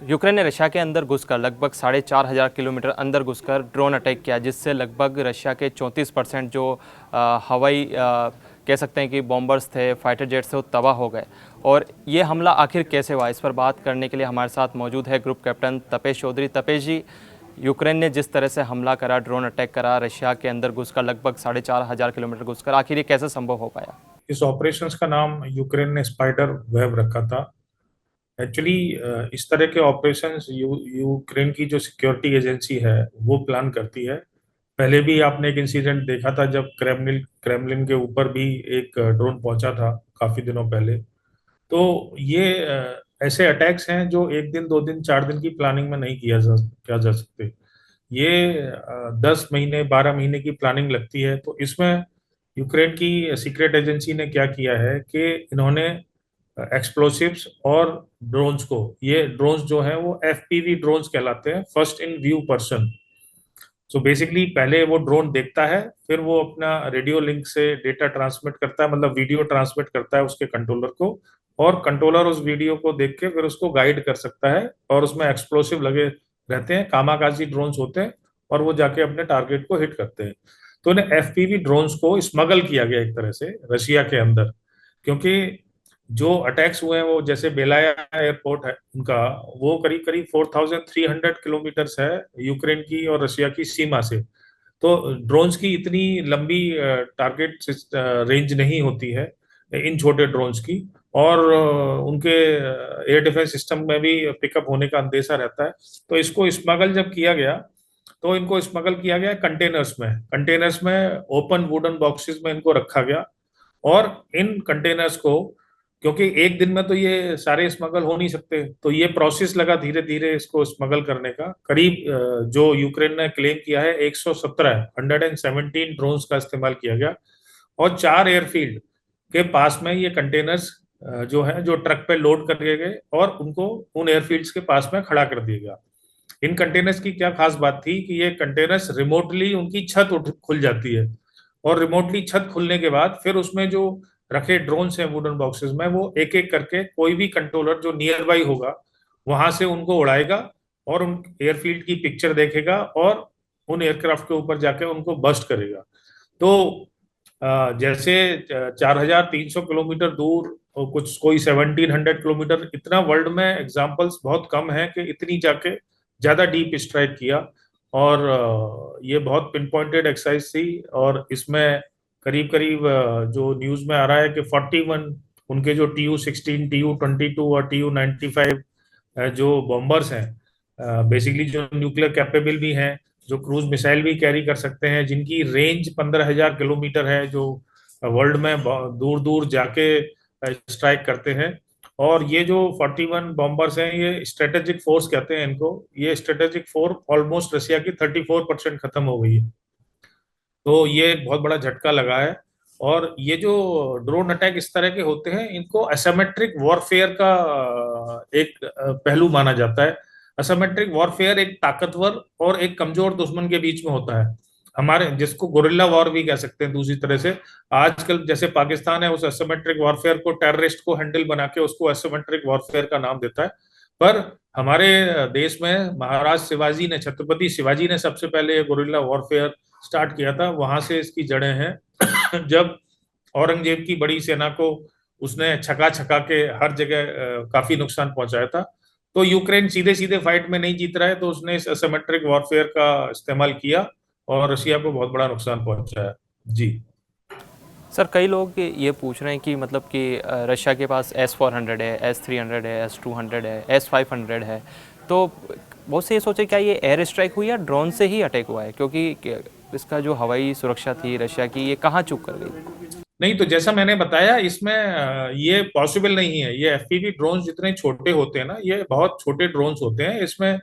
Ukraine ने Russia के अंदर घुसकर लगभग 4,500 किलोमीटर अंदर घुसकर ड्रोन अटैक किया, जिससे लगभग रशिया के 34% जो हवाई कह सकते हैं कि बॉम्बर्स थे, फाइटर जेट्स थे, वो तबाह हो गए। और ये हमला आखिर कैसे हुआ, इस पर बात करने के लिए हमारे साथ मौजूद है ग्रुप कैप्टन तपेश चौधरी। तपेश जी, यूक्रेन ने जिस तरह से हमला करा, ड्रोन अटैक करा, रशिया के अंदर घुसकर लगभग 4,500 किलोमीटर घुसकर, आखिर ये कैसे संभव हो पाया? इस ऑपरेशंस का नाम यूक्रेन ने स्पाइडर वेब रखा था। एक्चुअली इस तरह के ऑपरेशंस यूक्रेन की जो सिक्योरिटी एजेंसी है वो प्लान करती है। पहले भी आपने एक इंसिडेंट देखा था जब क्रेमलिन के ऊपर भी एक ड्रोन पहुंचा था काफी दिनों पहले। तो ये ऐसे अटैक्स हैं जो एक दिन, 2 दिन, 4 दिन की प्लानिंग में नहीं किया जा सकते। ये 10 महीने, 12 महीने की प्लानिंग लगती है। तो इसमें यूक्रेन की सीक्रेट एजेंसी ने क्या किया है कि इन्होंने एक्सप्लोसिव्स और ड्रोन्स को, ये ड्रोन्स जो हैं वो एफपीवी ड्रोन्स कहलाते हैं, first in view person. So basically पहले वो ड्रोन देखता है, फिर वो अपना रेडियो लिंक से डेटा ट्रांसमिट करता है, मतलब वीडियो ट्रांसमिट करता है उसके कंट्रोलर को। और कंट्रोलर उस वीडियो को देख के फिर उसको गाइड कर सकता है। और उसमें एक्सप्लोसिव लगे रहते हैं, कामाकाजी ड्रोन्स होते हैं, और वो जाके अपने टारगेट को हिट करते हैं। तो इन्हें एफपीवी ड्रोन्स को स्मगल किया गया एक तरह से रशिया के अंदर। क्योंकि जो अटैक्स हुए हैं वो, जैसे बेलाया एयरपोर्ट है उनका, वो करीब करीब 4,300 किलोमीटर्स है यूक्रेन की और रशिया की सीमा से। तो ड्रोन्स की इतनी लंबी टारगेट रेंज नहीं होती है इन छोटे ड्रोन्स की। और उनके एयर डिफेंस सिस्टम में भी पिकअप होने का अंदेशा रहता है। तो इसको स्मगल जब किया गया, तो इनको स्मगल किया गया कंटेनर्स में ओपन वुडन बॉक्सेस में इनको रखा गया। और इन कंटेनर्स को, क्योंकि एक दिन में तो ये सारे स्मगल हो नहीं सकते, तो ये प्रोसेस लगा धीरे धीरे इसको स्मगल करने का। करीब जो यूक्रेन ने क्लेम किया है, 117 ड्रोन्स का इस्तेमाल किया गया। और 4 एयरफील्ड के पास में ये कंटेनर्स जो है, जो ट्रक पे लोड कर दिए गए और उनको उन एयरफील्ड्स के पास में खड़ा कर दिया गया। इन कंटेनर्स की क्या खास बात थी कि ये कंटेनर्स रिमोटली उनकी छत उठ खुल जाती है। और रिमोटली छत खुलने के बाद फिर उसमें जो रखे ड्रोन्स हैं वुडन बॉक्सेस में, वो एक एक करके कोई भी कंट्रोलर जो नियर बाई होगा वहां से उनको उड़ाएगा और उन एयरफील्ड की पिक्चर देखेगा और उन एयरक्राफ्ट के ऊपर जाके उनको बस्ट करेगा। तो जैसे 4,300 किलोमीटर दूर और कुछ कोई 1,700 किलोमीटर, इतना वर्ल्ड में एग्जाम्पल्स बहुत कम है कि इतनी जाके ज्यादा डीप स्ट्राइक किया। और ये बहुत पिन पॉइंटेड एक्सरसाइज थी। और इसमें करीब करीब जो न्यूज में आ रहा है कि 41 उनके जो TU-16, TU-22 और TU-95 जो बॉम्बर्स हैं, बेसिकली जो न्यूक्लियर कैपेबल भी हैं, जो क्रूज मिसाइल भी कैरी कर सकते हैं, जिनकी रेंज 15,000 किलोमीटर है, जो वर्ल्ड में दूर दूर जाके स्ट्राइक करते हैं। और ये जो 41 बॉम्बर्स हैं, ये स्ट्रेटेजिक फोर्स कहते हैं इनको। ये स्ट्रेटेजिक फोर्स ऑलमोस्ट रशिया की 34% खत्म हो गई है। तो ये एक बहुत बड़ा झटका लगा है। और ये जो ड्रोन अटैक इस तरह के होते हैं, इनको एसिमेट्रिक वॉरफेयर का एक पहलू माना जाता है। एसिमेट्रिक वॉरफेयर एक ताकतवर और एक कमजोर दुश्मन के बीच में होता है, हमारे जिसको गुरिल्ला वॉर भी कह सकते हैं दूसरी तरह से। आजकल जैसे पाकिस्तान है, उस एसिमेट्रिक वॉरफेयर को, टेररिस्ट को हैंडल बना के उसको एसिमेट्रिक वॉरफेयर का नाम देता है। पर हमारे देश में महाराज शिवाजी ने, छत्रपति शिवाजी ने सबसे पहले गुरिल्ला वॉरफेयर स्टार्ट किया था, वहां से इसकी जड़ें हैं। जब औरंगजेब की बड़ी सेना को उसने छका छका के हर जगह काफी नुकसान पहुंचाया था। तो यूक्रेन सीधे सीधे फाइट में नहीं जीत रहा है, तो उसने इस एसिमेट्रिक वॉरफेयर का इस्तेमाल किया और रशिया को बहुत बड़ा नुकसान पहुंचाया। जी। सर, कई लोग ये पूछ रहे हैं कि मतलब कि रशिया के पास S-400 है, S-300 है, S-200 है, S-500 है। तो बहुत से ये सोचे क्या ये एयर स्ट्राइक हुई या ड्रोन से ही अटैक हुआ है, क्योंकि इसका जो हवाई सुरक्षा थी रशिया की, ये कहाँ चूक कर गई? नहीं, तो जैसा मैंने बताया, इसमें ये पॉसिबल नहीं है। ये एफपीवी ड्रोन जितने छोटे होते हैं ना, ये बहुत छोटे ड्रोन्स होते हैं। इसमें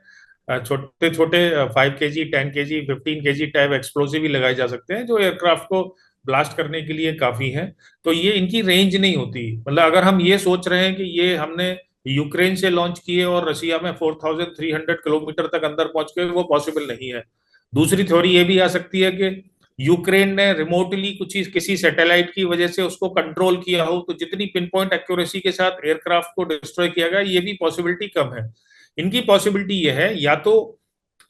छोटे छोटे 5 kg, 10 kg, 15 kg type explosive भी लगाए जा सकते हैं, जो एयरक्राफ्ट को ब्लास्ट करने के लिए काफी है। तो ये इनकी रेंज नहीं होती। मतलब अगर हम ये सोच रहे हैं कि ये हमने यूक्रेन से लॉन्च किए और रशिया में 4,300 किलोमीटर तक अंदर पहुंच गए, वो पॉसिबल नहीं है। दूसरी थ्योरी ये भी आ सकती है कि यूक्रेन ने रिमोटली कुछ किसी सैटेलाइट की वजह से उसको कंट्रोल किया हो, तो जितनी पिन पॉइंट एक्यूरेसी के साथ एयरक्राफ्ट को डिस्ट्रॉय किया गया, ये भी पॉसिबिलिटी कम है। इनकी पॉसिबिलिटी ये है, या तो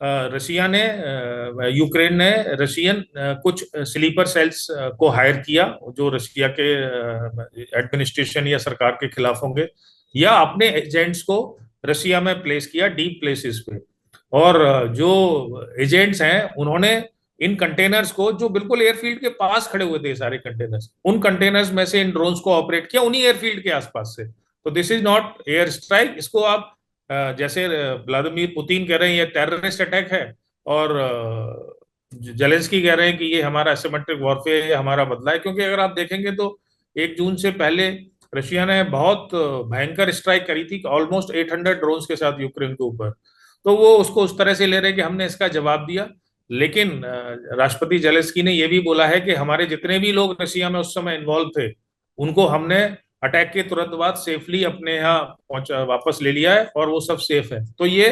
रशिया ने यूक्रेन ने रशियन कुछ स्लीपर सेल्स को हायर किया जो रशिया के एडमिनिस्ट्रेशन या सरकार के खिलाफ होंगे, या अपने एजेंट्स को रशिया में प्लेस किया डीप प्लेसेस पे। और जो एजेंट्स हैं उन्होंने इन कंटेनर्स को, जो बिल्कुल एयरफील्ड के पास खड़े हुए थे सारे कंटेनर्स, उन कंटेनर्स में से इन ड्रोन्स को ऑपरेट किया उन्हीं एयरफील्ड के आसपास से। तो this is not air strike, इसको आप जैसे व्लादिमीर पुतिन कह रहे हैं ये टेररिस्ट अटैक है, और जेलेंस्की कह रहे हैं कि ये हमारा एसिमेट्रिक वॉरफेयर है, हमारा बदला है। क्योंकि अगर आप देखेंगे तो 1 जून से पहले रशिया ने बहुत भयंकर स्ट्राइक करी थी, ऑलमोस्ट 800 ड्रोन्स के साथ यूक्रेन के ऊपर। तो वो उसको उस तरह से ले रहे हैं कि हमने इसका जवाब दिया। लेकिन राष्ट्रपति जेलेंस्की ने यह भी बोला है कि हमारे जितने भी लोग रशिया में उस समय इन्वॉल्व थे उनको हमने अटैक के तुरंत बाद सेफली अपने यहाँ पहुंचा, वापस ले लिया है, और वो सब सेफ है। तो ये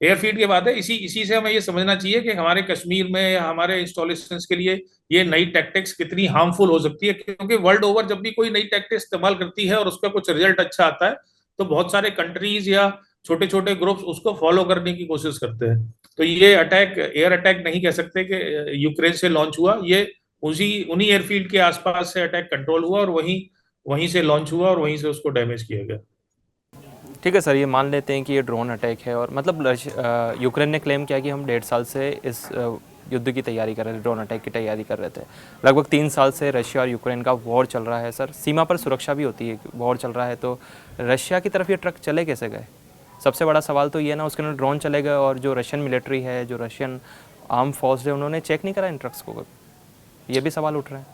एयरफील्ड के बाद है। इसी इसी से हमें ये समझना चाहिए कि हमारे कश्मीर में या हमारे इंस्टॉलेशन के लिए ये नई टैक्टिक्स कितनी हार्मफुल हो सकती है। क्योंकि वर्ल्ड ओवर जब भी कोई नई टैक्टिक इस्तेमाल करती है और उसका कुछ रिजल्ट अच्छा आता है तो बहुत सारे कंट्रीज या छोटे छोटे ग्रुप्स उसको फॉलो करने की कोशिश करते हैं। तो ये अटैक एयर अटैक नहीं कह सकते कि यूक्रेन से लॉन्च हुआ, ये उसी उन्हीं एयरफील्ड के आसपास से अटैक कंट्रोल हुआ और वहीं वहीं से लॉन्च हुआ और वहीं से उसको डैमेज किया गया। ठीक है सर, ये मान लेते हैं कि ये ड्रोन अटैक है, और मतलब यूक्रेन ने क्लेम किया कि हम 1.5 साल से इस युद्ध की तैयारी कर रहे थे, ड्रोन अटैक की तैयारी कर रहे थे। लगभग 3 साल से रशिया और यूक्रेन का वॉर चल रहा है सर। सीमा पर सुरक्षा भी होती है, वॉर चल रहा है तो रशिया की तरफ ये ट्रक चले कैसे गए? सबसे बड़ा सवाल तो ये ना, उसके अंदर ड्रोन चले गए और जो रशियन मिलिट्री है, जो रशियन आर्म फोर्स है, उन्होंने चेक नहीं करा इन ट्रक्स को। ये भी सवाल उठ रहे हैं।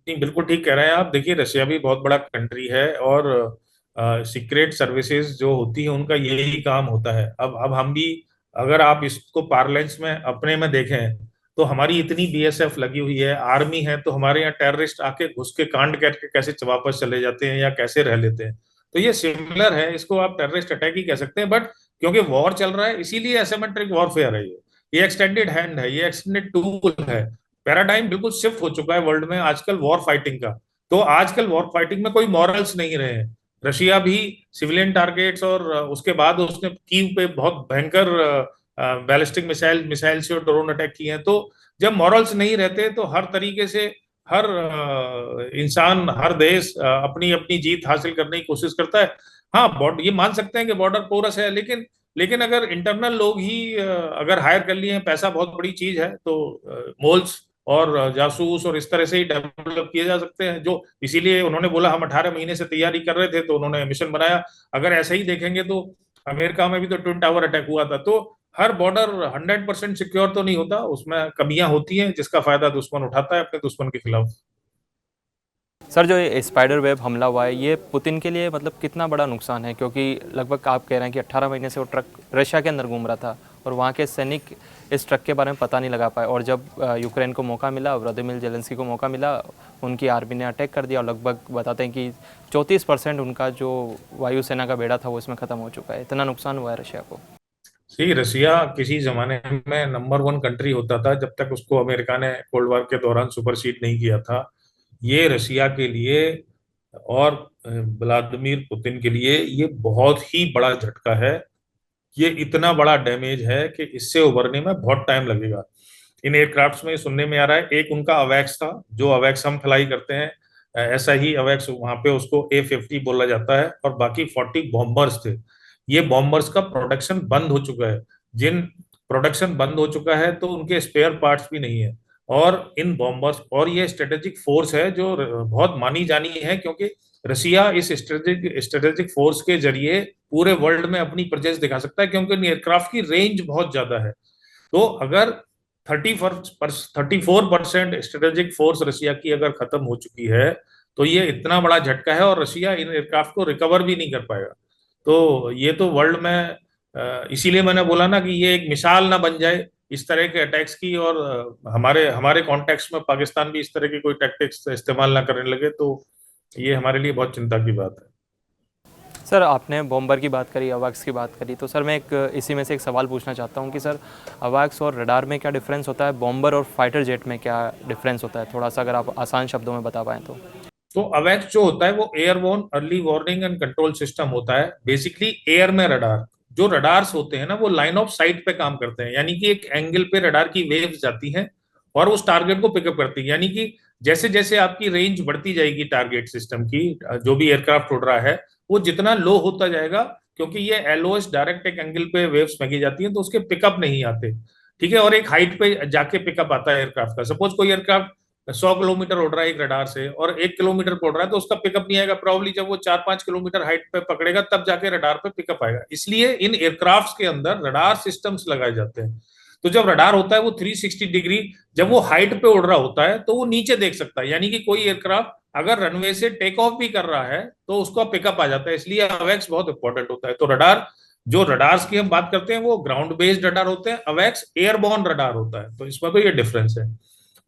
नहीं, बिल्कुल ठीक कह रहे हैं आप। देखिए, रशिया भी बहुत बड़ा कंट्री है और सीक्रेट सर्विसेज जो होती है उनका यही काम होता है। अब हम भी, अगर आप इसको पार्लेंस में अपने में देखें तो हमारी इतनी बीएसएफ लगी हुई है, आर्मी है, तो हमारे यहाँ टेररिस्ट आके घुस के कांड करके कैसे वापस चले जाते हैं या कैसे रह लेते हैं। तो ये सिमिलर है, इसको आप टेररिस्ट अटैक ही कह सकते हैं। बट क्योंकि वॉर चल रहा है इसीलिए एसिमेट्रिक वॉरफेयर है। ये एक्सटेंडेड हैंड है, ये एक्सटेंडेड टूल है। पैराडाइम बिल्कुल शिफ्ट हो चुका है वर्ल्ड में आजकल वॉर फाइटिंग का। तो आजकल वॉर फाइटिंग में कोई मॉरल्स नहीं रहे हैं। रशिया भी सिविलियन टारगेट्स, और उसके बाद उसने कीव पे बहुत भयंकर बैलिस्टिक मिसाइल मिसाइल से और ड्रोन अटैक किए हैं। तो जब मॉरल्स नहीं रहते तो हर तरीके से हर इंसान, हर देश अपनी अपनी जीत हासिल करने की कोशिश करता है। हाँ, ये मान सकते हैं कि बॉर्डर पोरस है, लेकिन लेकिन अगर इंटरनल लोग ही अगर हायर कर लिए हैं, पैसा बहुत बड़ी चीज है, तो मोल्स और जासूस और इस तरह से ही डेवलप किए जा सकते हैं। जो इसीलिए उन्होंने बोला हम 18 महीने से तैयारी कर रहे थे, तो उन्होंने मिशन बनाया। अगर ऐसे ही देखेंगे तो अमेरिका में भी तो ट्विन टावर अटैक हुआ था। तो हर बॉर्डर 100% सिक्योर तो नहीं होता, उसमें कमियां होती हैं जिसका फायदा दुश्मन उठाता है अपने दुश्मन के खिलाफ। सर, जो ये स्पाइडर वेब हमला हुआ है, ये पुतिन के लिए मतलब कितना बड़ा नुकसान है? क्योंकि लगभग आप कह रहे हैं कि 18 महीने से वो ट्रक रशिया के अंदर घूम रहा था और वहाँ के सैनिक इस ट्रक के बारे में पता नहीं लगा पाए, और जब यूक्रेन को मौका मिला, व्लादिमीर जेलेंस्की को मौका मिला, उनकी आर्मी ने अटैक कर दिया और लगभग बताते हैं कि 34% उनका जो वायुसेना का बेड़ा था वो इसमें ख़त्म हो चुका है। इतना नुकसान हुआ है रशिया को। सी रशिया किसी जमाने में नंबर 1 कंट्री होता था जब तक उसको अमेरिका ने कोल्ड वॉर के दौरान सुपरसीड नहीं किया था। ये रशिया के लिए और व्लादिमीर पुतिन के लिए ये बहुत ही बड़ा झटका है। ये इतना बड़ा डैमेज है कि इससे उभरने में बहुत टाइम लगेगा। इन एयरक्राफ्ट्स में सुनने में आ रहा है, एक उनका अवैक्स था, जो अवैक्स हम फ्लाई करते हैं, ऐसा ही अवैक्स वहां पे उसको A50 बोला जाता है, और बाकी 40 बॉम्बर्स थे। ये बॉम्बर्स का प्रोडक्शन बंद हो चुका है। जिन प्रोडक्शन बंद हो चुका है तो उनके स्पेयर पार्ट्स भी नहीं है। और इन बॉम्बर्स, और ये स्ट्रेटेजिक फोर्स है जो बहुत मानी जानी है, क्योंकि रशिया इस स्ट्रेटेजिक फोर्स के जरिए पूरे वर्ल्ड में अपनी प्रेजेंस दिखा सकता है, क्योंकि एयरक्राफ्ट की रेंज बहुत ज्यादा है। तो अगर 34% स्ट्रेटेजिक फोर्स रशिया की अगर खत्म हो चुकी है तो ये इतना बड़ा झटका है, और रशिया इन एयरक्राफ्ट को रिकवर भी नहीं कर पाएगा। तो ये तो वर्ल्ड में इसीलिए मैंने बोला ना कि ये एक मिसाल ना बन जाए इस तरह के अटैक्स की, और हमारे हमारे कॉन्टेक्स्ट में पाकिस्तान भी इस तरह की कोई टैक्टिक्स इस्तेमाल ना करने लगे, तो ये हमारे लिए बहुत चिंता की बात है। सर, आपने बॉम्बर की बात करी, अवैक्स की बात करी, तो सर मैं एक इसी में से एक सवाल पूछना चाहता हूँ कि सर अवैक्स और रडार में क्या डिफरेंस होता है, बॉम्बर और फाइटर जेट में क्या डिफरेंस होता है? थोड़ा सा अगर आप आसान शब्दों में बता पाएँ तो अवैक्स जो होता है वो airborne early warning and control system होता है। बेसिकली एयर में रडार, जो रडार्स होते हैं ना वो लाइन ऑफ साइट पे काम करते हैं, यानी कि एक एंगल पे रडार की वेव्स जाती हैं और उस टारगेट को पिकअप करती है। यानी कि जैसे जैसे आपकी रेंज बढ़ती जाएगी टारगेट सिस्टम की, जो भी एयरक्राफ्ट उड़ रहा है वो जितना लो होता जाएगा, क्योंकि ये एलओएस डायरेक्ट एक एंगल पे वेव्स फेंकी जाती हैं तो उसके पिकअप नहीं आते। ठीक है, और एक हाइट पे जाके पिकअप आता है एयरक्राफ्ट का। सपोज कोई एयरक्राफ्ट 100 किलोमीटर उड़ रहा है एक रडार से और 1 किलोमीटर पे उड़ रहा है, तो उसका पिकअप नहीं आएगा, प्रॉब्ली जब वो 4-5 किलोमीटर हाइट पे पकड़ेगा तब जाके रडार पे पिकअप आएगा। इसलिए इन एयरक्राफ्ट के अंदर रडार सिस्टम्स लगाए जाते हैं। तो जब रडार होता है वो 360 डिग्री, जब वो हाइट पे उड़ रहा होता है तो वो नीचे देख सकता है, यानी कि कोई एयरक्राफ्ट अगर रनवे से टेक ऑफ भी कर रहा है तो उसका पिकअप आ जाता है। इसलिए अवेक्स बहुत इंपॉर्टेंट होता है। तो रडार, जो रडार्स की हम बात करते हैं वो ग्राउंड बेस्ड रडार होते हैं, अवेक्स एयरबॉर्न रडार होता है। तो इसमें तो ये डिफरेंस है।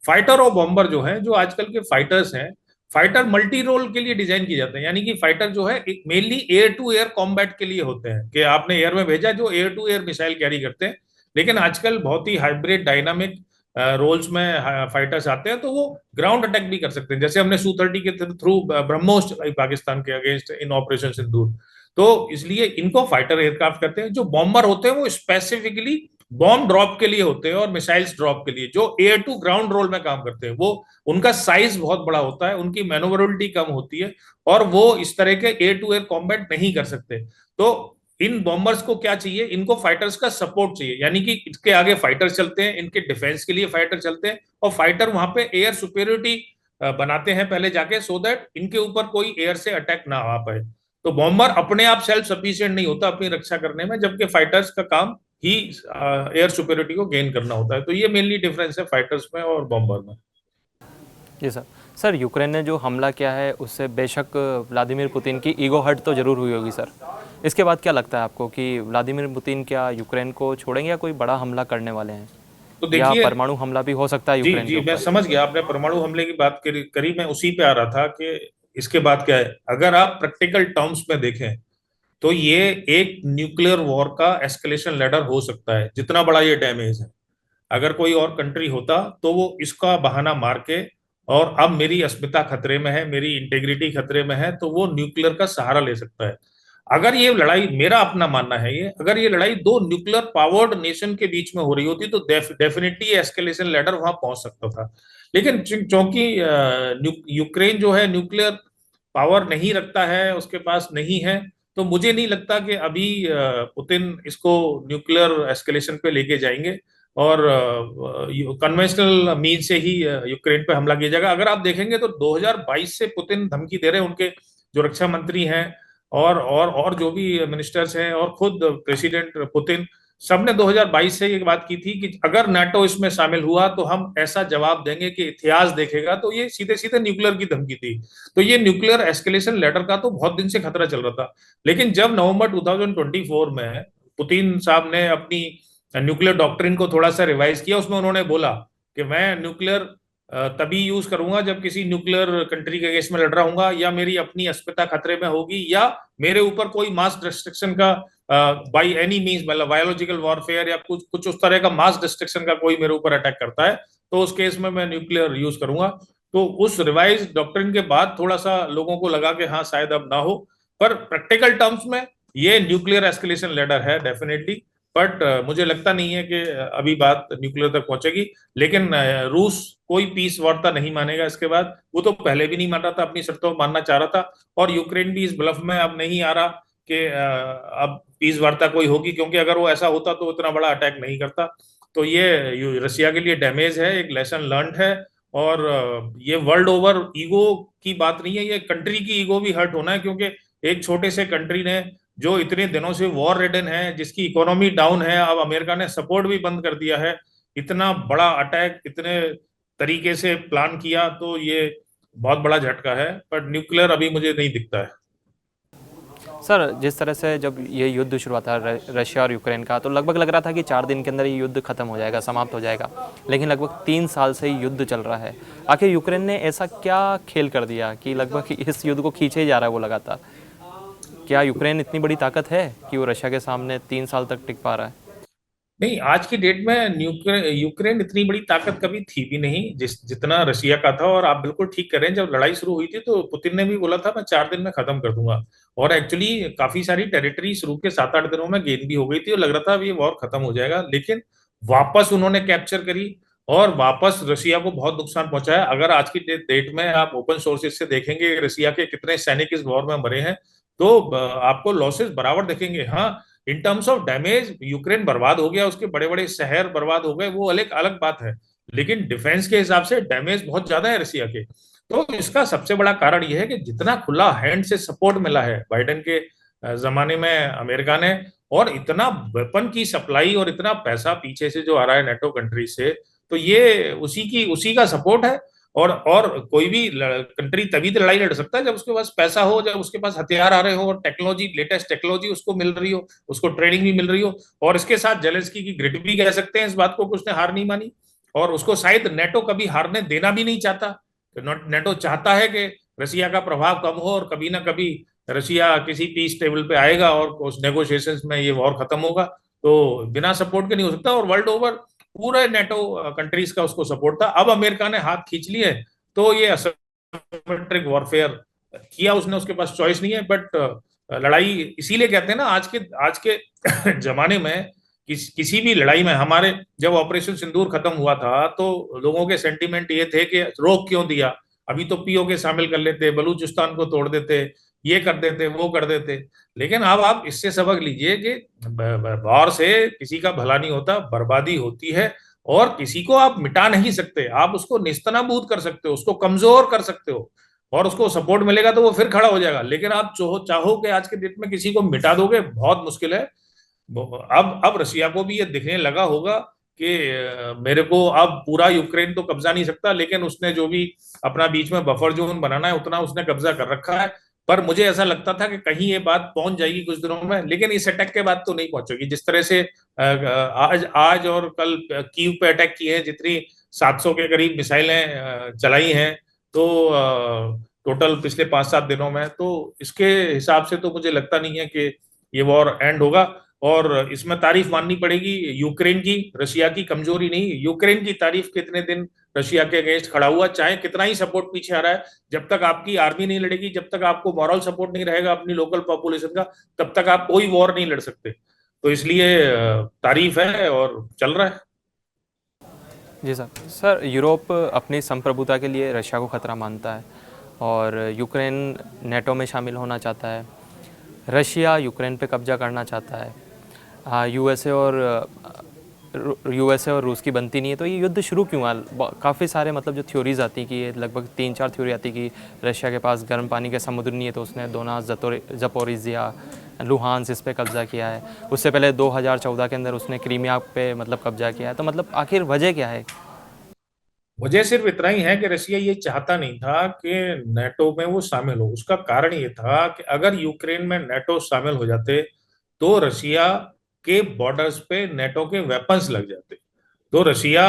फाइटर और बॉम्बर जो है, जो आजकल के फाइटर्स हैं, फाइटर मल्टी रोल के लिए डिजाइन किए जाते हैं, यानी कि फाइटर जो है mainly air to air combat के लिए होते हैं, कि आपने एयर में भेजा जो air to air missile carry करते हैं। लेकिन आजकल बहुत ही हाइब्रिड डायनामिक रोल्स में फाइटर्स आते हैं, तो वो ग्राउंड अटैक भी कर सकते हैं, जैसे हमने Su-30 के थ्रू ब्रह्मोस चलाई पाकिस्तान के अगेंस्ट इन ऑपरेशन सिंदूर। तो इसलिए इनको फाइटर एयरक्राफ्ट कहते हैं। जो बॉम्बर होते हैं वो स्पेसिफिकली बॉम्ब ड्रॉप के लिए होते हैं और मिसाइल्स ड्रॉप के लिए, जो एयर टू ग्राउंड रोल में काम करते हैं। वो उनका साइज बहुत बड़ा होता है, उनकी मैनोवरेबिलिटी कम होती है और वो इस तरह के एयर टू एयर कॉम्बैट नहीं कर सकते। तो इन बॉम्बर्स को क्या चाहिए, इनको फाइटर्स का सपोर्ट चाहिए, यानी कि इसके आगे फाइटर्स चलते हैं, इनके डिफेंस के लिए फाइटर चलते हैं और फाइटर वहां पे एयर सुपेरियोरिटी बनाते हैं पहले जाके, सो दैट इनके ऊपर कोई एयर से अटैक ना आ पाए। तो बॉम्बर अपने आप सेल्फ सफिशिएंट नहीं होता अपनी रक्षा करने में, जबकि फाइटर्स का काम ही एयर सुपेरियोरिटी को गेन करना होता है। तो ये मेनली डिफरेंस है फाइटर्स में और बॉम्बर में। जी सर। सर, यूक्रेन ने जो हमला किया है उससे बेशक व्लादिमीर पुतिन की ईगो हर्ट तो ज़रूर हुई होगी सर। इसके बाद क्या लगता है आपको कि व्लादिमीर पुतिन क्या यूक्रेन को छोड़ेंगे या कोई बड़ा हमला करने वाले हैं, तो या देखिए, परमाणु हमला भी हो सकता है जी यूक्रेन के जी, मैं ऊपर? समझ गया, आपने परमाणु हमले की बात करी, मैं उसी पे आ रहा था कि इसके बाद क्या है। अगर आप प्रैक्टिकल टर्म्स में देखें तो ये एक न्यूक्लियर वॉर का एस्केलेशन लैडर हो सकता है, जितना बड़ा ये डैमेज है। अगर कोई और कंट्री होता तो वो इसका बहाना मार के, और अब मेरी अस्मिता खतरे में है, मेरी इंटेग्रिटी खतरे में है, तो वो न्यूक्लियर का सहारा ले सकता है। अगर ये लड़ाई, मेरा अपना मानना है ये, अगर ये लड़ाई दो न्यूक्लियर पावर्ड नेशन के बीच में हो रही होती तो डेफिनेटली एस्केलेशन लैडर वहां पहुंच सकता था। लेकिन चूंकि यूक्रेन जो है न्यूक्लियर पावर नहीं रखता है, उसके पास नहीं है, तो मुझे नहीं लगता कि अभी पुतिन इसको न्यूक्लियर एस्केलेशन पे लेके जाएंगे और कन्वेंशनल मीन से ही यूक्रेन पे हमला किया जाएगा। अगर आप देखेंगे तो 2022 से पुतिन धमकी दे रहे हैं, उनके जो रक्षा मंत्री हैं और जो भी मिनिस्टर्स हैं और खुद प्रेसिडेंट पुतिन, सबने 2022 से ये बात की थी कि अगर नाटो इसमें शामिल हुआ तो हम ऐसा जवाब देंगे कि इतिहास देखेगा। तो ये सीधे सीधे न्यूक्लियर की धमकी थी। तो ये न्यूक्लियर एस्केलेशन लेटर का तो बहुत दिन से खतरा चल रहा था। लेकिन जब नवंबर 2024 में पुतिन साहब ने अपनी न्यूक्लियर डॉक्ट्रिन को थोड़ा सा रिवाइज किया, उसमें उन्होंने बोला कि मैं न्यूक्लियर तभी यूज करूंगा जब किसी न्यूक्लियर कंट्री के केस में लड़ रहा हूंगा, या मेरी अपनी अस्मिता खतरे में होगी, या मेरे ऊपर कोई मास डिस्ट्रक्शन का बाई एनी मीन्स, मतलब बायोलॉजिकल वॉरफेयर या कुछ कुछ उस तरह का मास डिस्ट्रक्शन का कोई मेरे ऊपर अटैक करता है, तो उस केस में मैं न्यूक्लियर यूज करूंगा। तो उस रिवाइज डॉक्ट्रिन के बाद थोड़ा सा लोगों को लगा कि हाँ शायद अब ना हो। पर प्रैक्टिकल टर्म्स में ये न्यूक्लियर एस्केलेशन लेडर है डेफिनेटली। बट मुझे लगता नहीं है कि अभी बात न्यूक्लियर तक पहुंचेगी। लेकिन रूस कोई पीस वार्ता नहीं मानेगा इसके बाद, वो तो पहले भी नहीं मान रहा था, अपनी शर्तों को मानना चाह रहा था। और यूक्रेन भी इस ब्लफ में अब नहीं आ रहा कि अब पीस वार्ता कोई होगी, क्योंकि अगर वो ऐसा होता तो इतना बड़ा अटैक नहीं करता। तो ये रशिया के लिए डैमेज है, एक लेसन लर्न है। और ये वर्ल्ड ओवर ईगो की बात नहीं है, ये कंट्री की ईगो भी हर्ट होना है, क्योंकि एक छोटे से कंट्री ने जो इतने दिनों से वॉर रिडन है, जिसकी इकोनॉमी डाउन है, अब अमेरिका ने सपोर्ट भी बंद कर दिया है, इतना बड़ा अटैक इतने तरीके से प्लान किया, तो ये बहुत बड़ा झटका है। पर न्यूक्लियर अभी मुझे नहीं दिखता है। सर, जिस तरह से जब ये युद्ध शुरू हुआ था रशिया और यूक्रेन का, तो लगभग लग रहा था कि 4 दिन के अंदर ये युद्ध खत्म हो जाएगा, समाप्त हो जाएगा। लेकिन लगभग 3 साल से ही युद्ध चल रहा है। आखिर यूक्रेन ने ऐसा क्या खेल कर दिया कि लगभग इस युद्ध को खींचे ही जा रहा है वो लगातार? क्या यूक्रेन इतनी बड़ी ताकत है कि वो रशिया के सामने 3 साल तक टिक पा रहा है? नहीं, आज की डेट में यूक्रेन इतनी बड़ी ताकत कभी थी भी नहीं जितना रशिया का था। और आप बिल्कुल ठीक कर रहे हैं, जब लड़ाई शुरू हुई थी तो पुतिन ने भी बोला था मैं 4 दिन में खत्म कर दूंगा। और एक्चुअली काफी सारी टेरिटरी शुरू के 7-8 दिनों में गेन भी हो गई थी और लग रहा था अब ये वॉर खत्म हो जाएगा, लेकिन वापस उन्होंने कैप्चर करी और वापस रशिया को बहुत नुकसान पहुंचाया। अगर आज की डेट में आप ओपन सोर्सेज से देखेंगे रशिया के कितने सैनिक इस वॉर में मरे हैं, तो आपको लॉसेस बराबर दिखेंगे। हाँ, in terms of damage Ukraine बर्बाद हो गया, उसके बड़े बड़े शहर बर्बाद हो गए, वो अलग अलग बात है। लेकिन डिफेंस के हिसाब से डैमेज बहुत ज्यादा है रशिया के। तो इसका सबसे बड़ा कारण यह है कि जितना खुला हैंड से सपोर्ट मिला है बाइडेन के जमाने में अमेरिका ने, और इतना वेपन की सप्लाई और इतना पैसा पीछे से जो आ रहा है नेटो कंट्री से, तो ये उसी का सपोर्ट है। और कोई भी कंट्री तभी तो लड़ाई लड़ सकता है जब उसके पास पैसा हो, जब उसके पास हथियार आ रहे हो और टेक्नोलॉजी, लेटेस्ट टेक्नोलॉजी उसको मिल रही हो, उसको ट्रेनिंग भी मिल रही हो। और इसके साथ जेलेंस्की की ग्रिट भी कह सकते हैं इस बात को कि उसने हार नहीं मानी। और उसको शायद नेटो कभी हारने देना भी नहीं चाहता। नेटो चाहता है कि रशिया का प्रभाव कम हो और कभी ना कभी रशिया किसी पीस टेबल पे आएगा और उस नेगोशिएशंस में ये वॉर खत्म होगा। तो बिना सपोर्ट के नहीं हो सकता। और वर्ल्ड ओवर पूरे नेटो कंट्रीज का उसको सपोर्ट था। अब अमेरिका ने हाथ खींच लिए, तो ये असिमेट्रिक वॉरफेयर किया उसने, उसके पास चॉइस नहीं है। बट लड़ाई इसीलिए कहते हैं ना, आज के जमाने में किसी भी लड़ाई में, हमारे जब ऑपरेशन सिंदूर खत्म हुआ था तो लोगों के सेंटीमेंट ये थे कि रोक क्यों दिया, अभी तो पीओके शामिल कर लेते, बलूचिस्तान को तोड़ देते, ये कर देते, वो कर देते। लेकिन अब आप इससे सबक लीजिए कि वॉर से किसी का भला नहीं होता, बर्बादी होती है। और किसी को आप मिटा नहीं सकते, आप उसको निस्तनाबूद कर सकते हो, उसको कमजोर कर सकते हो, और उसको सपोर्ट मिलेगा तो वो फिर खड़ा हो जाएगा। लेकिन आप चाहो कि आज के डेट में किसी को मिटा दोगे, बहुत मुश्किल है। अब रशिया को भी ये दिखने लगा होगा कि मेरे को अब पूरा यूक्रेन तो कब्जा नहीं सकता, लेकिन उसने जो भी अपना बीच में बफर जोन बनाना है उतना उसने कब्जा कर रखा है। पर मुझे ऐसा लगता था कि कहीं ये बात पहुंच जाएगी कुछ दिनों में, लेकिन इस अटैक के बाद तो नहीं पहुंचेगी। जिस तरह से आज आज और कल कीव पे अटैक किए हैं, जितनी 700 के करीब मिसाइलें चलाई हैं, तो टोटल पिछले 5-7 दिनों में, तो इसके हिसाब से तो मुझे लगता नहीं है कि ये वॉर एंड होगा। और इसमें तारीफ माननी पड़ेगी यूक्रेन की, रशिया की कमजोरी नहीं। यूक्रेन की तारीफ कितने दिन रशिया के अगेंस्ट खड़ा हुआ, चाहे कितना ही सपोर्ट पीछे आ रहा है, जब तक आपकी आर्मी नहीं लड़ेगी, जब तक आपको मॉरल सपोर्ट नहीं रहेगा अपनी लोकल पॉपुलेशन का, तब तक आप कोई वॉर नहीं लड़ सकते। तो इसलिए तारीफ है और चल रहा है। जी सर। सर, यूरोप अपनी संप्रभुता के लिए रशिया को खतरा मानता है और यूक्रेन नेटो में शामिल होना चाहता है। रशिया यूक्रेन पे कब्जा करना चाहता है। यूएसए और रूस की बनती नहीं है, तो ये युद्ध शुरू क्यों हुआ? काफ़ी सारे मतलब जो थ्योरीज आती कि ये लगभग 3-4 थ्योरी आती कि रशिया के पास गर्म पानी का समुद्र नहीं है, तो उसने दोनास, जपोरिजिया, लुहांस इस पे कब्ज़ा किया है। उससे पहले 2014 के अंदर उसने क्रीमिया पे मतलब कब्ज़ा किया है। तो मतलब आखिर वजह क्या है? वजह सिर्फ इतना ही है कि रशिया ये चाहता नहीं था कि नेटो में वो शामिल हो। उसका कारण ये था कि अगर यूक्रेन में नेटो शामिल हो जाते तो रशिया के बॉर्डर्स पे नेटो के वेपन्स लग जाते। तो रशिया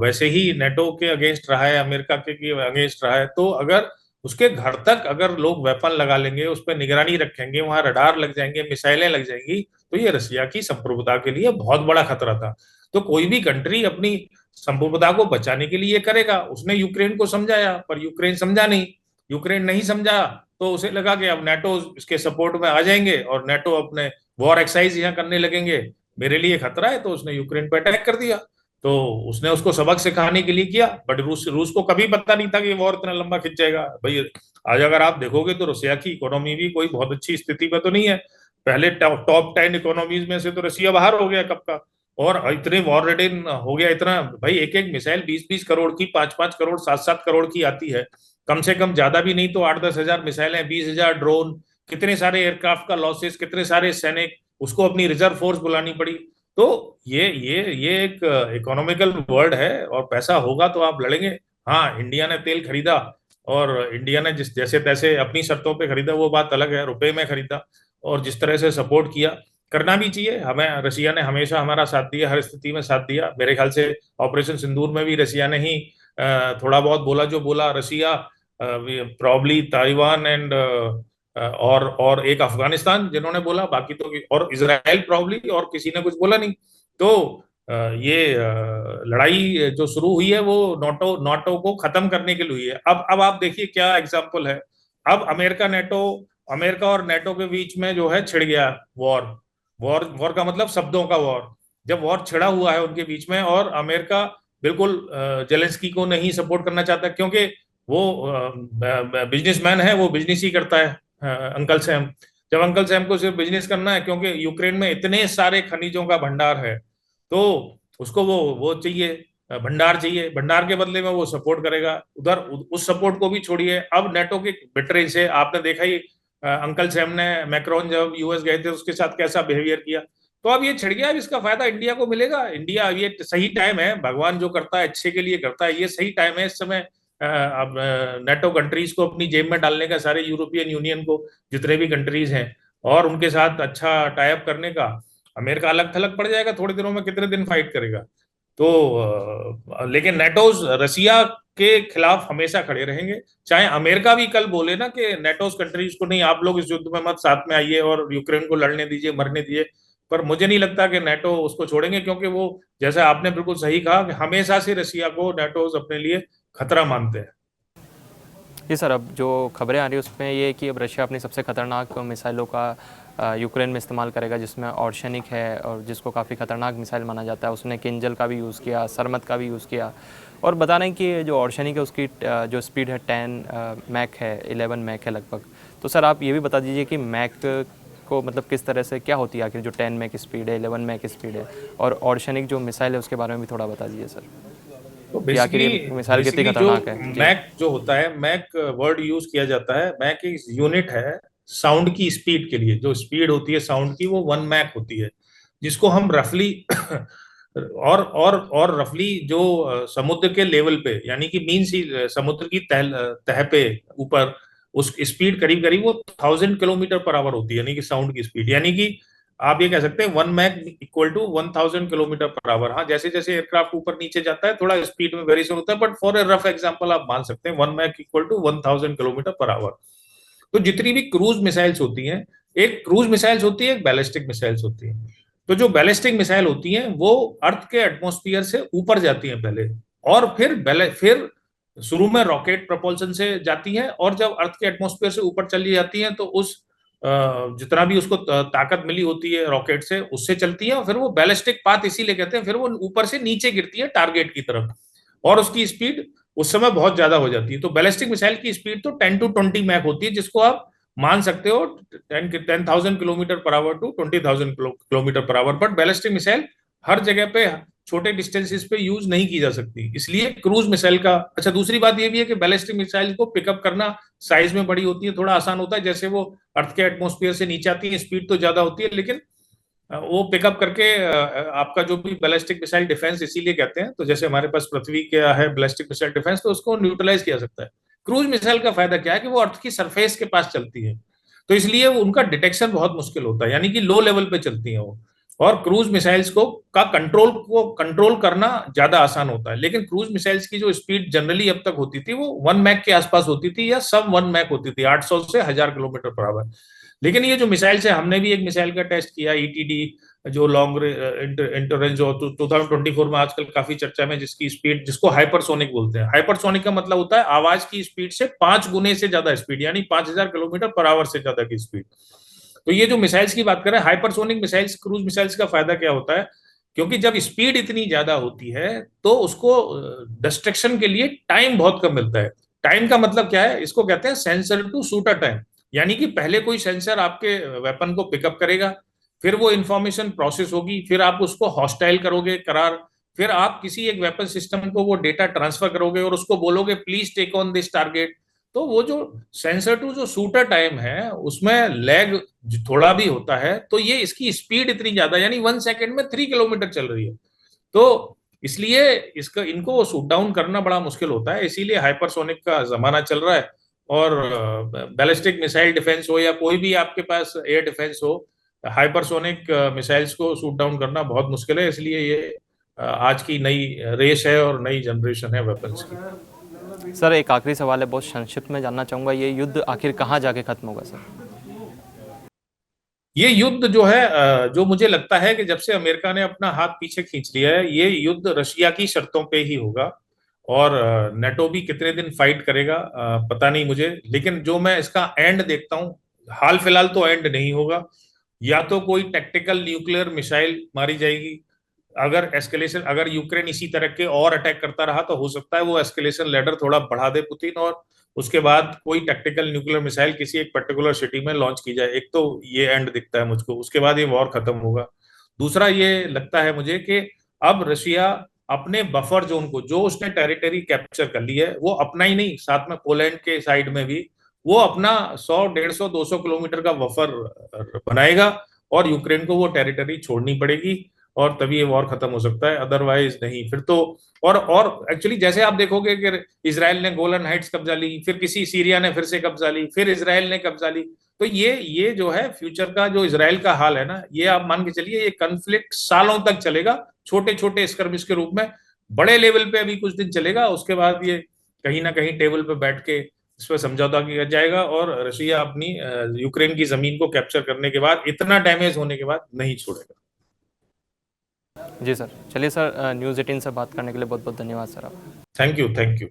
वैसे ही नेटो के अगेंस्ट रहा है, अमेरिका के अगेंस्ट रहा है। तो अगर उसके घर तक अगर लोग वेपन लगा लेंगे, उस पर निगरानी रखेंगे, वहां रडार लग जाएंगे, मिसाइलें लग जाएंगी, तो ये रशिया की संप्रभुता के लिए बहुत बड़ा खतरा था। तो कोई भी कंट्री अपनी संप्रभुता को बचाने के लिए करेगा। उसने यूक्रेन को समझाया, पर यूक्रेन समझा नहीं। यूक्रेन नहीं समझा तो उसे लगा कि अब नेटो इसके सपोर्ट में आ जाएंगे और नेटो अपने वॉर एक्सरसाइज यहाँ करने लगेंगे, मेरे लिए खतरा है, तो उसने यूक्रेन पर अटैक कर दिया। तो उसने उसको सबक सिखाने के लिए किया। बट रूस रूस को कभी पता नहीं था कि वॉर इतना लंबा खिंच जाएगा भाई। आज अगर आप देखोगे तो रशिया की इकोनॉमी भी कोई बहुत अच्छी स्थिति में तो नहीं है। पहले टॉप 10 इकोनॉमीज में से तो रशिया बाहर हो गया कब का। और इतने वॉर रेडिन हो गया इतना, भाई एक एक मिसाइल 20-20 करोड़ की, 5-5 करोड़, 7-7 करोड़ की आती है। कम से कम, ज्यादा भी नहीं तो 8-10 हजार मिसाइलें, 20,000 ड्रोन, कितने सारे एयरक्राफ्ट का लॉसेस, कितने सारे सैनिक, उसको अपनी रिजर्व फोर्स बुलानी पड़ी। तो ये एक इकोनॉमिकल वर्ल्ड है और पैसा होगा तो आप लड़ेंगे। हाँ, इंडिया ने तेल खरीदा और इंडिया ने जिस जैसे तैसे अपनी शर्तों पे खरीदा, वो बात अलग है, रुपए में खरीदा। और जिस तरह से सपोर्ट किया, करना भी चाहिए हमें। रशिया ने हमेशा हमारा साथ दिया, हर स्थिति में साथ दिया। मेरे ख्याल से ऑपरेशन सिंदूर में भी रशिया ने ही थोड़ा बहुत बोला जो बोला। रशिया, प्रॉब्ली ताइवान एंड और एक अफगानिस्तान जिन्होंने बोला, बाकी तो, और इजराइल प्रॉब्ली, और किसी ने कुछ बोला नहीं। तो ये लड़ाई जो शुरू हुई है वो नाटो नाटो को खत्म करने के लिए हुई है। अब आप देखिए क्या एग्जाम्पल है। अब अमेरिका और नेटो के बीच में जो है छिड़ गया वॉर। वॉर का मतलब शब्दों का वॉर। जब वॉर छिड़ा हुआ है उनके बीच में, और अमेरिका बिल्कुल जेलेंस्की को नहीं सपोर्ट करना चाहता, क्योंकि वो बिजनेसमैन है, वो बिजनेस ही करता है। अंकल सैम, जब अंकल सैम को सिर्फ बिजनेस करना है, क्योंकि यूक्रेन में इतने सारे खनिजों का भंडार है, तो उसको वो चाहिए, भंडार चाहिए। भंडार के बदले में वो सपोर्ट करेगा उधर। उस सपोर्ट को भी छोड़िए, अब नेटो के बेटरे से आपने देखा ही, अंकल सैम ने, मैक्रोन जब यूएस गए थे उसके साथ कैसा बिहेवियर किया। तो अब ये छिड़ गया, अब इसका फायदा इंडिया को मिलेगा। इंडिया, अब ये सही टाइम है, भगवान जो करता है अच्छे के लिए करता है, ये सही टाइम है इस समय अब नेटो कंट्रीज को अपनी जेब में डालने का, सारे यूरोपियन यूनियन को, जितने भी कंट्रीज हैं, और उनके साथ अच्छा टाइप करने का। अमेरिका अलग थलग पड़ जाएगा थोड़े दिनों में, कितने दिन फाइट करेगा। तो लेकिन नेटोज रसिया के खिलाफ हमेशा खड़े रहेंगे। चाहे अमेरिका भी कल बोले ना कि नेटोज कंट्रीज को नहीं, आप लोग इस युद्ध में मत साथ में आइए और यूक्रेन को लड़ने दीजिए, मरने दीजिए, पर मुझे नहीं लगता कि नेटो उसको छोड़ेंगे, क्योंकि वो, जैसा आपने बिल्कुल सही कहा, कि हमेशा से रसिया को नेटोज अपने लिए खतरा मानते हैं। जी सर, अब जो खबरें आ रही है उसमें ये है कि अब रशिया अपनी सबसे खतरनाक मिसाइलों का यूक्रेन में इस्तेमाल करेगा, जिसमें ऑर्शेनिक है और जिसको काफ़ी खतरनाक मिसाइल माना जाता है। उसने किंजल का भी यूज़ किया, सरमत का भी यूज़ किया, और बता रहे हैं कि जो ऑर्शेनिक है उसकी जो स्पीड है 10 मैक है, 11 मैक है लगभग। तो सर आप ये भी बता दीजिए कि मैक को मतलब किस तरह से क्या होती है आखिर, जो 10 मैक स्पीड है, 11 मैक स्पीड है, और ऑर्शेनिक जो मिसाइल है उसके बारे में भी थोड़ा बता दीजिए सर, तो कि आखिर बेसिकली ये मिसाइल कितनी बेसिकली जो खतरनाक है। जी। मैक जो होता है, मैक वर्ड यूज किया जाता है, मैक एक यूनिट है साउंड की स्पीड के लिए। जो स्पीड होती है साउंड की, वो 1 मैक होती है, जिसको हम रफली और रफली जो समुद्र के लेवल पे, यानी कि मीन सी, समुद्र की तह पे ऊपर, उस स्पीड करीब करीब वो 1000 किलोमीटर पर आवर होती है, यानी कि साउंड की स्पीड। यानी कि आप ये कह सकते हैं 1 Mach equal to 1000 kilometre per hour. हाँ, जैसे जैसे एयरक्राफ्ट ऊपर नीचे जाता है थोड़ा स्पीड में वेरिएशन होता है, but for a rough example आप मान सकते हैं 1 Mach equal to 1000 kilometre per hour. तो जितनी भी क्रूज मिसाइल्स होती हैं, एक क्रूज मिसाइल्स होती है, एक बैलिस्टिक मिसाइल्स होती है। तो जो बैलिस्टिक मिसाइल होती हैं वो अर्थ के एटमॉस्फेयर से ऊपर जाती हैं पहले, और फिर शुरू में रॉकेट प्रपोल्सन से जाती हैं, और जब अर्थ के एटमॉस्फेयर से ऊपर चली जाती हैं तो उस जितना भी उसको ताकत मिली होती है रॉकेट से, उससे चलती है, और फिर वो बैलिस्टिक पाथ इसीलिए कहते हैं, फिर वो ऊपर से नीचे गिरती है टारगेट की तरफ, और उसकी स्पीड उस समय बहुत ज्यादा हो जाती है। तो बैलिस्टिक मिसाइल की स्पीड तो 10 to 20 मैक होती है, जिसको आप मान सकते हो 10,000 kilometre per hour to 20,000 kilometre per hour. But ballistic missile हर जगह पे, छोटे डिस्टेंसेस पे यूज नहीं की जा सकती, इसलिए क्रूज मिसाइल का। अच्छा, दूसरी बात ये भी है कि बैलिस्टिक मिसाइल को पिकअप करना साइज में बड़ी होती है, थोड़ा आसान होता है। जैसे वो अर्थ के एटमॉस्फेयर से नीचे आती है, स्पीड तो ज्यादा होती है, लेकिन वो पिकअप करके आपका जो भी बैलिस्टिक मिसाइल डिफेंस इसीलिए कहते हैं, तो जैसे हमारे पास पृथ्वी का है बैलिस्टिक मिसाइल डिफेंस, तो उसको न्यूट्रलाइज किया सकता है। क्रूज मिसाइल का फायदा क्या है कि वो अर्थ की सरफेस के पास चलती है, तो इसलिए उनका डिटेक्शन बहुत मुश्किल होता है, यानी कि लो लेवल पे चलती है वो। और क्रूज मिसाइल्स का कंट्रोल करना ज्यादा आसान होता है। लेकिन क्रूज मिसाइल्स की जो स्पीड जनरली अब तक होती थी वो 1 मैक के आसपास होती थी, या सब 1 मैक होती थी, 800 से 1000 किलोमीटर पर आवर। लेकिन ये जो मिसाइल है, हमने भी एक मिसाइल का टेस्ट किया, ईटीडी, जो लॉन्ग इंटररेंज जो 2024 में आजकल काफी चर्चा में, जिसकी स्पीड, जिसको हाइपरसोनिक बोलते हैं। हाइपरसोनिक का मतलब होता है आवाज की स्पीड से 5 गुने से ज्यादा स्पीड, यानी 5000 किलोमीटर पर आवर से ज्यादा की स्पीड। तो ये जो मिसाइल्स की बात करें, हाइपरसोनिक मिसाइल्स, क्रूज मिसाइल्स का फायदा क्या होता है, क्योंकि जब स्पीड इतनी ज्यादा होती है तो उसको डिस्ट्रक्शन के लिए टाइम बहुत कम मिलता है। टाइम का मतलब क्या है, इसको कहते हैं सेंसर टू शूटर टाइम। यानी कि पहले कोई सेंसर आपके वेपन को पिकअप करेगा, फिर वो इंफॉर्मेशन प्रोसेस होगी, फिर आप उसको हॉस्टाइल करोगे करार, फिर आप किसी एक वेपन सिस्टम को वो डेटा ट्रांसफर करोगे और उसको बोलोगे please take on this target. तो वो जो सेंसर टू जो शूटर टाइम है उसमें लैग थोड़ा भी होता है, तो ये इसकी स्पीड इतनी ज्यादा, यानी 1 सेकेंड में 3 किलोमीटर चल रही है। तो इसलिए इसका इनको शूट डाउन करना बड़ा मुश्किल होता है, इसीलिए हाइपरसोनिक का जमाना चल रहा है। और बैलिस्टिक मिसाइल डिफेंस हो या कोई भी आपके पास एयर डिफेंस हो, हाइपरसोनिक मिसाइल्स को शूट डाउन करना बहुत मुश्किल है। इसलिए ये आज की नई रेस है और नई जनरेशन है वेपन्स की। सर एक आखिरी सवाल है, बहुत संक्षिप्त में जानना चाहूँगा, ये युद्ध आखिर कहाँ जाके खत्म होगा सर? ये युद्ध जो है, जो मुझे लगता है कि जब से अमेरिका ने अपना हाथ पीछे खींच लिया है, ये युद्ध रशिया की शर्तों पे ही होगा। और नेटो भी कितने दिन फाइट करेगा पता नहीं मुझे, लेकिन जो मैं इसका एंड देखता हूँ, हाल फिलहाल तो एंड नहीं होगा। या तो कोई टैक्टिकल न्यूक्लियर मिसाइल मारी जाएगी, अगर यूक्रेन इसी तरह के और अटैक करता रहा तो हो सकता है वो एस्केलेशन लेडर थोड़ा बढ़ा दे पुतिन, और उसके बाद कोई टैक्टिकल न्यूक्लियर मिसाइल किसी एक पर्टिकुलर सिटी में लॉन्च की जाए। एक तो ये एंड दिखता है मुझको, उसके बाद ये वॉर खत्म होगा। दूसरा ये लगता है मुझे कि अब रशिया अपने बफर जोन को, जो उसने टेरिटरी कैप्चर कर ली है, वो अपना ही नहीं, साथ में पोलैंड के साइड में भी वो अपना 100, 150, 200 किलोमीटर का बफर बनाएगा, और यूक्रेन को वो टेरिटरी छोड़नी पड़ेगी, और तभी ये वॉर खत्म हो सकता है, अदरवाइज नहीं फिर तो। और एक्चुअली जैसे आप देखोगे कि इसराइल ने गोलन हाइट्स कब्जा ली, फिर किसी सीरिया ने फिर से कब्जा ली, फिर इसराइल ने कब्जा ली, तो ये जो है फ्यूचर का जो इसराइल का हाल है ना, ये आप मान के चलिए ये कन्फ्लिक्ट सालों तक चलेगा, छोटे छोटे स्कर्मिश के रूप में। बड़े लेवल पे अभी कुछ दिन चलेगा, उसके बाद ये कहीं ना कहीं टेबल पे बैठ के इस पर समझौता किया जाएगा, और रशिया अपनी यूक्रेन की जमीन को कैप्चर करने के बाद, इतना डैमेज होने के बाद नहीं छोड़ेगा। जी सर, चलिए सर, न्यूज़ 18 से बात करने के लिए बहुत बहुत धन्यवाद सर आप। Thank you, thank you.